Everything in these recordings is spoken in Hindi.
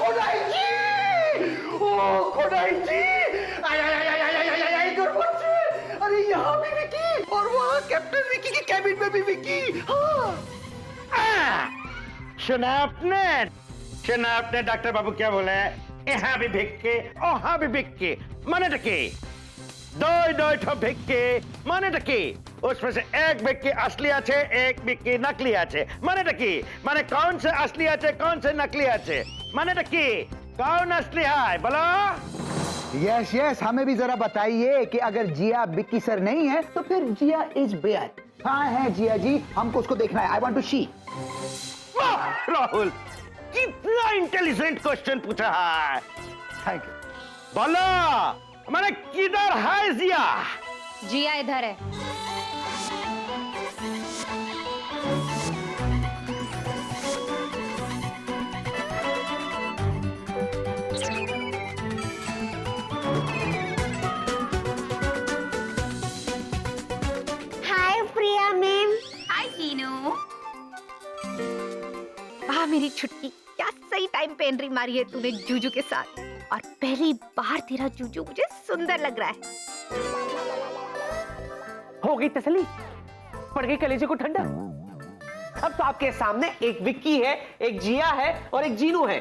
খোদাইজি ও খোদাইজি আয় আয় আয় আয় आय आय आय इधर बच्चे अरे यहाँ भी विकी और वहाँ कैप्टन विकी की कैबिन में भी विकी हाँ सुना आपने डॉक्टर बाबू क्या बोला है यहाँ भी भिक्के वहाँ भी भिक्के माने टके दो ठो भिक्के माने टके उसमें से एक भिक्की असली आछे एक भिक्की नकली आछे माने टके माने कौन से असली आछे कौन से नकली आछे माने टके कौन असली है बोलो यस यस हमें भी जरा बताइए कि अगर जिया विक्की सर नहीं है तो फिर जिया इज बेयर हाँ है जिया जी हमको उसको देखना है आई वांट टू सी वाह राहुल कितना इंटेलिजेंट क्वेश्चन पूछा है थैंक यू बोलो माने किधर है जिया जिया इधर है। हाय प्रिया मैम। हाय टीनू। वाह मेरी छुट्टी, क्या सही टाइम पे एंट्री मारी है तूने जूजू के साथ। और पहली बार तेरा जूजू मुझे सुंदर लग रहा है। हो गई तसल्ली, पड़ गई कलेजे को ठंडा। अब तो आपके सामने एक विक्की है, एक जिया है और एक जीनू है।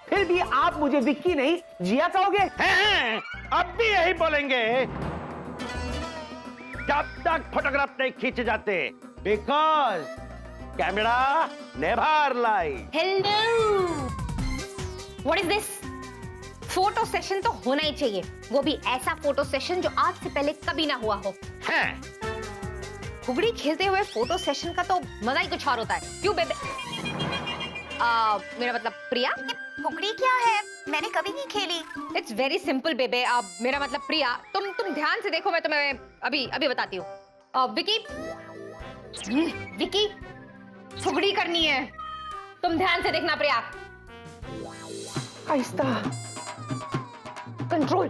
फिर भी आप मुझे विक्की नहीं जिया कहोगे? हैं, अब भी यही बोलेंगे जब तक फोटोग्राफ नहीं खींचे जाते because camera never lies. Hello, what is this? Photo session तो होना ही चाहिए, वो भी ऐसा फोटो सेशन जो आज से पहले कभी ना हुआ हो। हैं, फुगड़ी खेलते हुए फोटो सेशन का तो मजा ही कुछ और होता है। क्यों बेबे? मेरा मतलब प्रिया। फुगड़ी क्या है? मैंने कभी नहीं खेली। इट्स वेरी सिंपल बेबे। मेरा मतलब प्रिया, तुम ध्यान से देखो, मैं तुम्हें अभी बताती हूँ। विकी, विकी, फुगड़ी करनी है, तुम ध्यान से देखना प्रिया। आहिस्ता, कंट्रोल।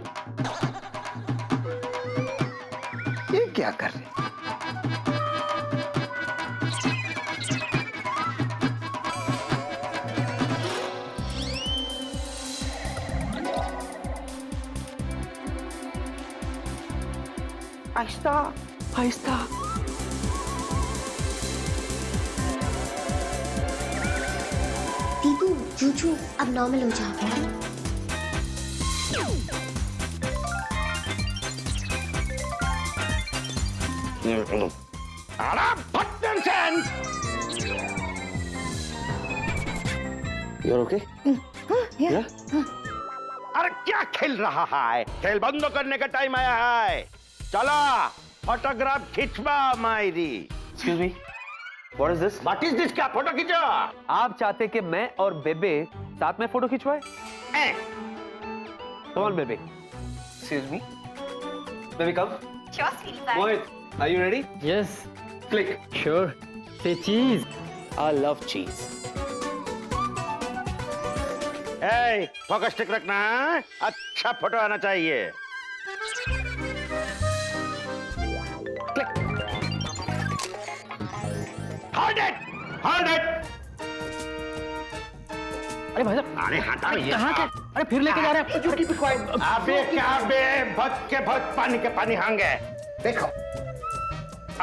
ये क्या कर रहे आहिस्ता, आहिस्ता। दीदू जूजू अब नॉर्मल हो जाओ। अरे button sense. You're okay? Yeah. अरे क्या खेल रहा है? खेल बंद करने का टाइम आया है। चलो फोटोग्राफ खिंचवा मायरी। Excuse me. What is this? What is this? क्या फोटो खींचो? आप चाहते कि मैं और बेबे साथ में photo खिंचवाए? Come on, baby. Excuse me. Baby, come. Sure, sweetie pie. Mohit, are you ready? Yes, Click. sure. Say cheese. I love cheese. A, focus stick रखना, अच्छा फोटो आना चाहिए। Hold it! Hold it! अरे भाई साहब, अरे हटा ये। कहाँ के? अरे फिर लेके जा रहे हैं? अबे क्या बे, भट के भट पानी के पानी हांगे। देखो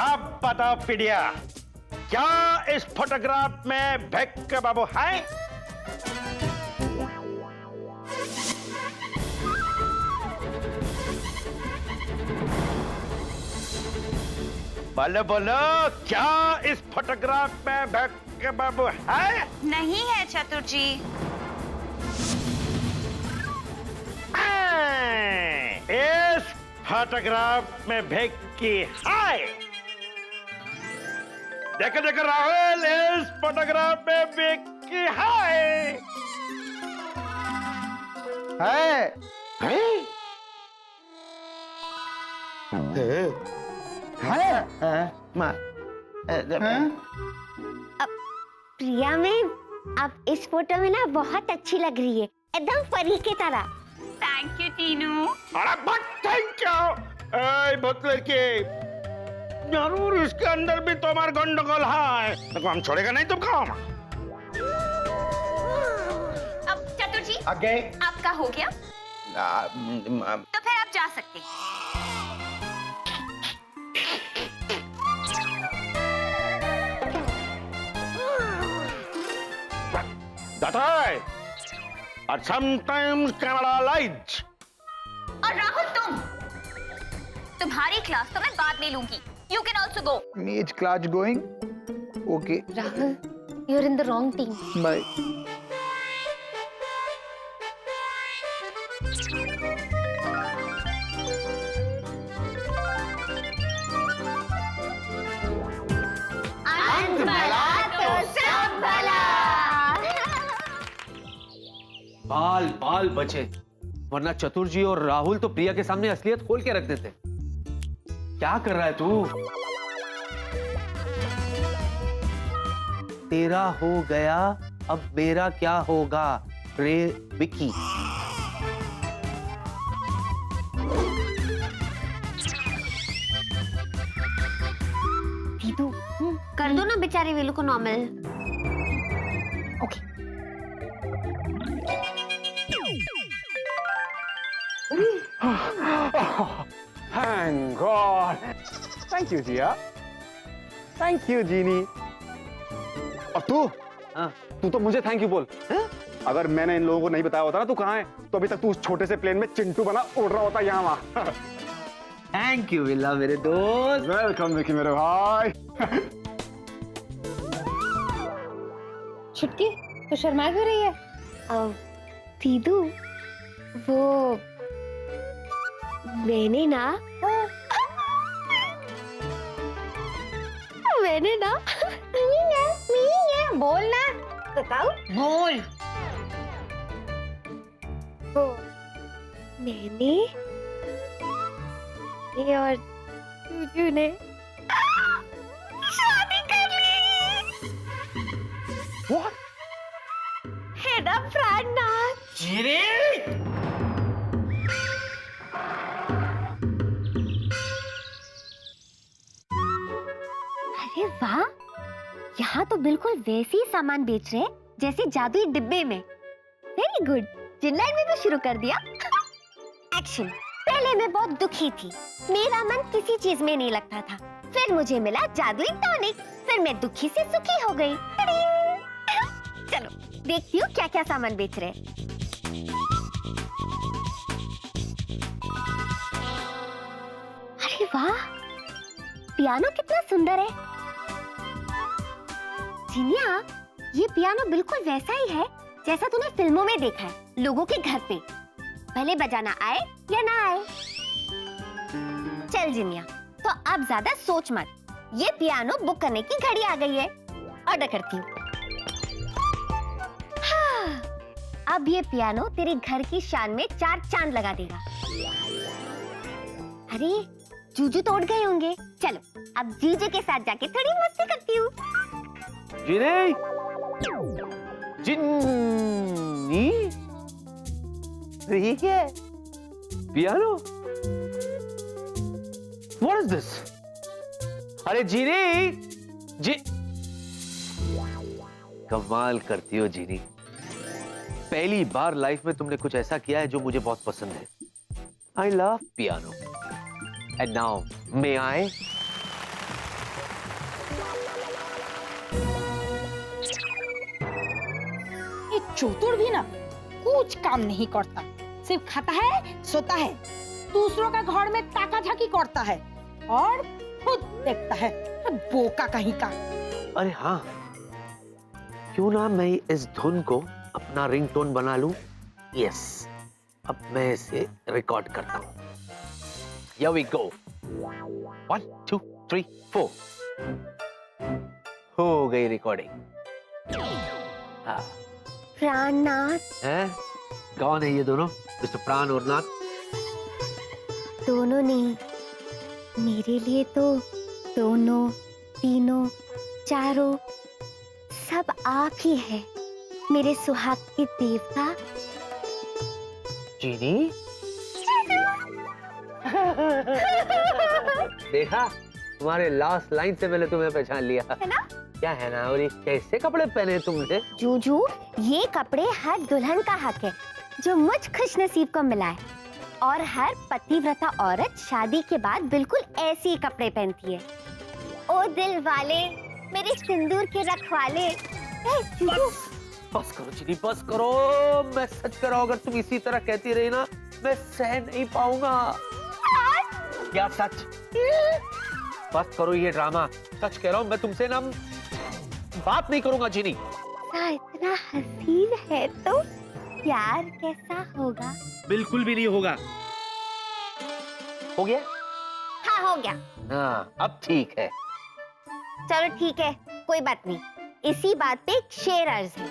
अब बताओ पीडिया, क्या इस फोटोग्राफ में भेक्के बाबू है? बोलो बोलो, क्या इस फोटोग्राफ में भेक्के बाबू है? नहीं है चतुर जी। इस फोटोग्राफ में भेक्की है। देखो देखो राहुल, इस फोटोग्राफ में भेक्की है। प्रिया मैम, आप इस फोटो में ना बहुत अच्छी लग रही है, एकदम परी की तरह। Thank you Tinu. अरे बट थैंक यू। ए बहुत लड़के, जरूर इसके अंदर भी तुम्हारा गंडगोल है। देखो हम छोड़ेगा नहीं तुमको। अब चतुर जी, आगे आपका हो गया तो फिर आप जा सकते हैं। That's right. But sometimes Canada lies. और राहुल तुम्हारी क्लास तो मैं बाद में लूंगी। You can also go. Each class going? Okay. Rahul, you're in the wrong team. Bye. अंत भला तो सब भला। बाल बाल बचे, वरना चतुर जी और राहुल तो प्रिया के सामने असलियत खोल के रख देते। क्या कर रहा है तू? तेरा हो गया, अब मेरा क्या होगा रे विक्की? दीदू, कर दो ना बेचारे वेलू को normal. Okay. Thank God. Thank you, Jia. Thank you, Jeannie. और तू? हाँ? तू तो मुझे थैंक यू बोल। हाँ? अगर मैंने इन लोगों को नहीं बताया होता ना तू कहाँ है, तो अभी तक तू उस छोटे से प्लेन में चिंटू बना उड़ रहा होता यहाँ वहाँ। थैंक यू विल्ला मेरे दोस्त। वेलकम विकी मेरे भाई। छुटकी, तो शर्मा क्यों रही है? दीदू, वो मैंने ना बोल ना। बताओ। बोल। वो मैंने और जूजू ने शादी कर ली। What? है ना प्राणनाथ? अरे वाह, यहाँ तो बिल्कुल वैसे ही सामान बेच रहे हैं जैसे जादुई डिब्बे में। वेरी गुड, जिनलाइट में भी शुरू कर दिया। एक्शन। पहले मैं बहुत दुखी थी, मेरा मन किसी चीज में नहीं लगता था। फिर मुझे मिला जादुई टॉनिक, फिर मैं दुखी से सुखी हो गई। चलो देखती हूँ क्या क्या सामान बेच रहे हैं। अरे वाह, पियानो कितना सुंदर है। जिनिया, ये पियानो बिल्कुल वैसा ही है जैसा तूने फिल्मों में देखा है, लोगों के घर पे, भले बजाना आए या ना आए। चल जिनिया, तो अब ज्यादा सोच मत, ये पियानो बुक करने की घड़ी आ गई है। ऑर्डर करती हूँ। हाँ, अब ये पियानो तेरे घर की शान में 4 चांद लगा देगा। अरे जूजू तो उठ गए होंगे, चलो अब जीजू के साथ जाके थोड़ी मस्ती करती हूँ। जिनी, जिन्नी, ठीक है। पियानो? What is this? अरे जीनी, कमाल करती हो जीनी। पहली बार लाइफ में तुमने कुछ ऐसा किया है जो मुझे बहुत पसंद है। I love piano. And now, may I? ये चतुर भी ना कुछ काम नहीं करता, सिर्फ खाता है, सोता है, दूसरों का घर में ताका झाकी करता है और खुद देखता है। बोका कहीं का। अरे हाँ, क्यों ना मैं इस धुन को अपना रिंगटोन बना लूं? यस, अब मैं इसे रिकॉर्ड करता हूँ। Here we go. 1, 2, 3, 4. हो गई रिकॉर्डिंग। हाँ, प्राणनाथ। हैं? कौन है ये दोनों? मिस्टर प्राण और नाथ? दोनों नहीं, मेरे लिए तो दोनों, तीनों, चारों सब आप ही है, मेरे सुहाग के देवता। चीनी? देखा, तुम्हारे लास्ट लाइन से मैंने तुम्हें पहचान लिया। है ना? क्या है ना, और ये कैसे कपड़े पहने तुमने? जूजू, ये कपड़े हर दुल्हन का हक है जो मुझ खुश नसीब को मिला है, और हर पतिव्रता औरत शादी के बाद बिल्कुल ऐसे ही कपड़े पहनती है। ओ दिल वाले, मेरे सिंदूर के रखवाले। ए, जूजू, बस करो चिनी, बस करो। मैं सच कह रहा हूं, अगर तुम इसी तरह कहती रही ना, मैं सह नहीं पाऊंगा। क्या सच? बस करो ये ड्रामा। सच कह रहा हूं, मैं तुमसे ना बात नहीं करूंगा चिनी। इतना हसीन है तो प्यार कैसा होगा? बिल्कुल भी नहीं होगा। हो गया? हाँ, हो गया। हाँ, अब ठीक है। चलो ठीक है, कोई बात नहीं। इसी बात पे एक शेर अर्ज है,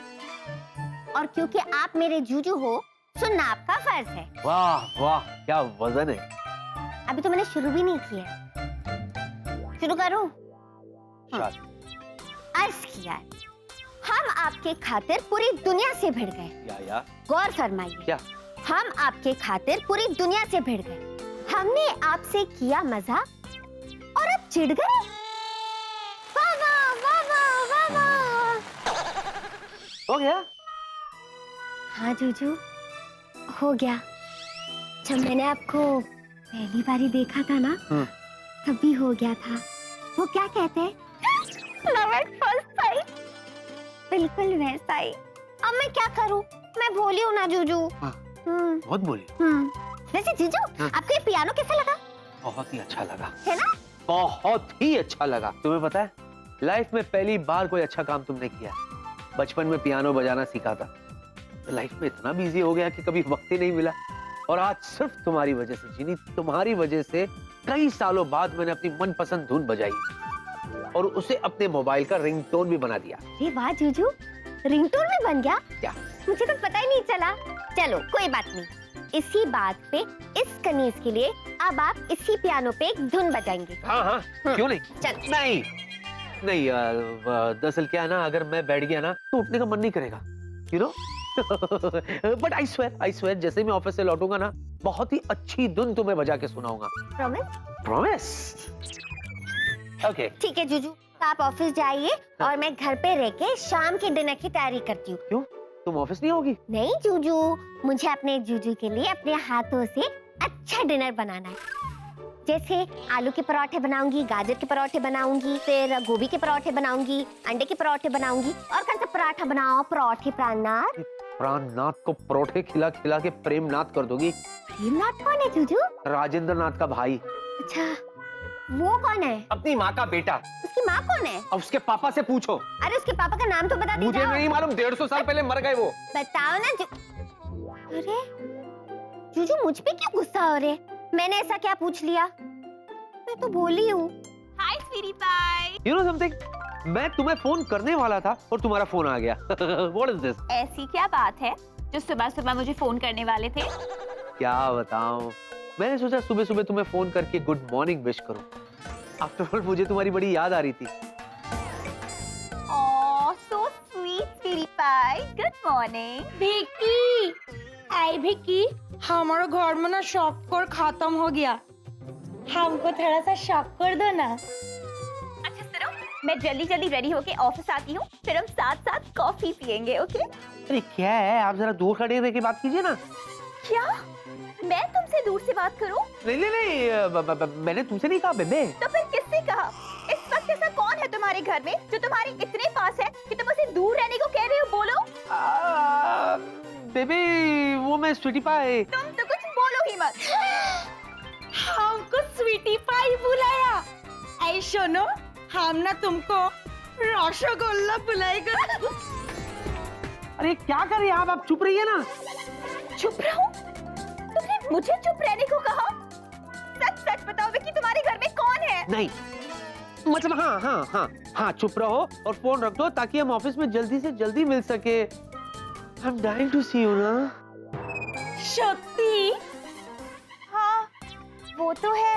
और क्योंकि आप मेरे जूजू हो, सुनना आपका फर्ज है। वाह वाह, क्या वजन है। अभी तो मैंने शुरू भी नहीं किया। शुरू करूं? अर्ज किया है, हम आपके खातिर पूरी दुनिया से भिड़ गए। या गौर फरमाइए। क्या? हम आपके खातिर पूरी दुनिया से भिड़ गए। हमने आपसे किया मजाक और अब चिढ़ गए। वाह वाह वाह वाह वाह वाह। हो गया? हाँ जूजू, हो गया। जब मैंने आपको पहली बारी देखा था ना, तभी हो गया था। वो क्या कहते हैं, लव एट फर्स्ट साइट, बिल्कुल वैसा ही। अब मैं क्या करूं, मैं भोली हूं ना जूजू। बहुत बोली। वैसे जीजू, आपको ये पियानो कैसा लगा? बहुत ही अच्छा लगा, है ना? बहुत ही अच्छा लगा। तुम्हें पता है, लाइफ में पहली बार कोई अच्छा काम तुमने किया। बचपन में पियानो बजाना सीखा था, तो लाइफ में इतना बिजी हो गया कि कभी वक्त ही नहीं मिला, और आज सिर्फ तुम्हारी वजह से जीनी, तुम्हारी वजह से कई सालों बाद मैंने अपनी मनपसंद धुन बजाई और उसे अपने मोबाइल का रिंगटोन भी बना दिया। ये वाह जूजू, रिंगटोन में बन गया? क्या? मुझे तो पता ही नहीं चला। चलो कोई बात नहीं, इसी बात पे, इस कनीज के लिए अब आप इसी पियानो पे एक धुन बजाएंगे। हाँ हाँ, क्यों नहीं? चल। नहीं नहीं, दरअसल क्या है ना, अगर मैं बैठ गया ना तो उठने का मन नहीं करेगा, you know. But I swear जैसे मैं ऑफिस से लौटूंगा ना, बहुत ही अच्छी धुन तुम्हें बजा के सुनाऊंगा। प्रॉमिस? प्रॉमिस? ओके। ठीक है जूजू, तो आप ऑफिस जाइए और मैं घर पे रह के शाम के डिनर की तैयारी करती हूँ। क्यों, तुम ऑफिस नहीं होगी? नहीं जूजू, मुझे अपने जूजू के लिए अपने हाथों से अच्छा डिनर बनाना है। जैसे आलू के पराठे बनाऊंगी, गाजर के पराठे बनाऊंगी, फिर गोभी के पराठे बनाऊंगी, अंडे के पराठे बनाऊंगी, और कौन सा पराठा बनाओ? पराठे प्राणनाथ। प्राणनाथ को परोठे खिला खिला के प्रेमनाथ कर दोगी। प्रेमनाथ कौन है जूजू? राजेंद्र नाथ का भाई। अच्छा, वो कौन है? अपनी माँ का बेटा। उसकी माँ कौन है? अब उसके पापा से पूछो। अरे उसके पापा का नाम तो बता दीजिए। मुझे नहीं मालूम, 150 साल पहले मर गए वो। बताओ ना अरे जूजू, मुझ पे क्यों गुस्सा हो रहे? मैंने ऐसा क्या पूछ लिया? मैं तो बोली हूँ। हाय स्वीटी पाई। You know something? मैं तुम्हें फोन करने वाला था और तुम्हारा फोन आ गया। What is this? ऐसी क्या बात है जो सुबह सुबह मुझे फोन करने वाले थे? क्या बताऊं, मैंने सोचा सुबह सुबह तुम्हें फोन करके गुड मॉर्निंग विश करूं। आफ्टर ऑल मुझे तुम्हारी बड़ी याद आ रही थी। ओह सो स्वीट स्वीटी पाई, गुड मॉर्निंग। विक्की, आई विक्की, हमारे घर में ना शॉपकोर खत्म हो गया, हमको थोड़ा सा शॉपकोर दो ना। अच्छा सुनो, मैं जल्दी जल्दी रेडी होके ऑफिस आती हूँ, फिर हम साथ साथ कॉफी पियेंगे, ओके? अरे क्या है, आप जरा दूर खड़े रह के बात कीजिए ना। क्या मैं तुमसे दूर से बात करूँ? नहीं, मैंने तुमसे नहीं कहा बेबे। तो फिर किससे कहा? इस वक्त ऐसा कौन है तुम्हारे घर में जो तुम्हारे इतने पास है कि तुम उसे दूर रहने को कह रहे हो? बोलो। बेबे, वो मैं स्वीटी पाई। तुम तो कुछ बोलो ही मत। हमको स्वीटी पाई बुलाया। ऐ सुनो, हम ना तुमको रसगुल्ला बुलाएगा। अरे क्या कर रही हैं आप चुप रहिए ना। चुप रहो? तुमने मुझे चुप रहने को कहा? सच सच बताओ कि तुम्हारे घर में कौन है? नहीं, मतलब हाँ, चुप रहो और फोन रख दो ताकि हम ऑफिस में जल्दी से जल्दी मिल सके। I'm dying to see you ना। शक्ति, हाँ, वो तो है।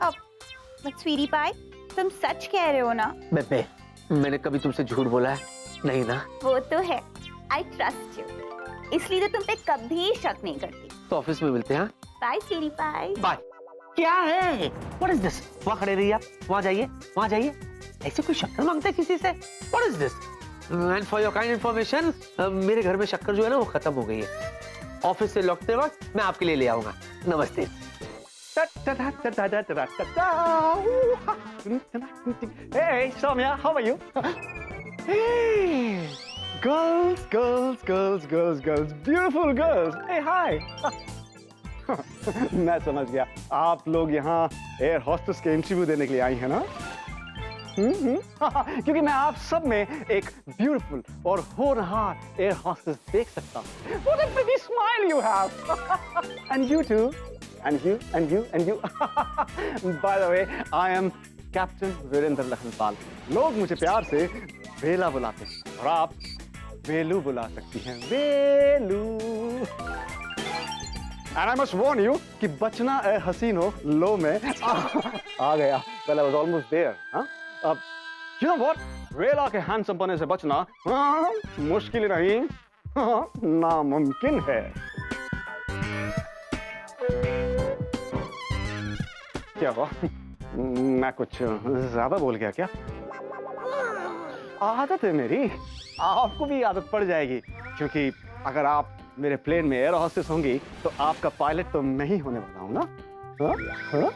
अब स्वीटी पाई, तुम सच कह रहे हो ना? बेबे, मैंने कभी तुमसे झूठ बोला है? नहीं ना? वो तो है। I trust you, इसलिए तो तुम पे कभी शक नहीं करती। तो ऑफिस में मिलते हैं। बाय स्वीटी पाई। बाय। क्या है? What is this? वहाँ खड़े रहिए आप, वहाँ जाइए, वहाँ जाइए। ऐसे कोई शक्कर मांगता है किसी से? What is this? And for your kind information, मेरे घर में शक्कर जो है ना वो खत्म हो गई है। ऑफिस से लौटते वक्त मैं आपके लिए ले आऊंगा। नमस्ते। Hey, Soumya, how are you? Hey, girls, girls, girls, girls, girls, beautiful girls. Hey, hi. मैं समझ गया, आप लोग यहाँ एयर हॉस्टेस के इंटरव्यू देने के लिए आई हैं ना? क्योंकि मैं आप सब में एक ब्यूटीफुल और होनहार एयर हॉस्टेस देख सकता हूँ। What a pretty smile you have. And you too. And you, and you, and you. By the way, I am Captain Virendra Lakhanpal. लोग मुझे प्यार से वेला बुलाते हैं और आप वेलू बुला सकती हैं, वेलू। And I must warn you कि बचना ए हसीन हो लो में आ गया। Well, I was almost there. Huh? You know what? वेला के हैंडसम पने से बचना मुश्किल नहीं, नामुमकिन है। क्या हुआ? मैं कुछ ज्यादा बोल गया क्या? आदत है मेरी, आपको भी आदत पड़ जाएगी, क्योंकि अगर आप मेरे प्लेन में एयर हॉस्टेस होंगी तो आपका पायलट तो मैं ही होने वाला हूं ना? हाँ? हाँ?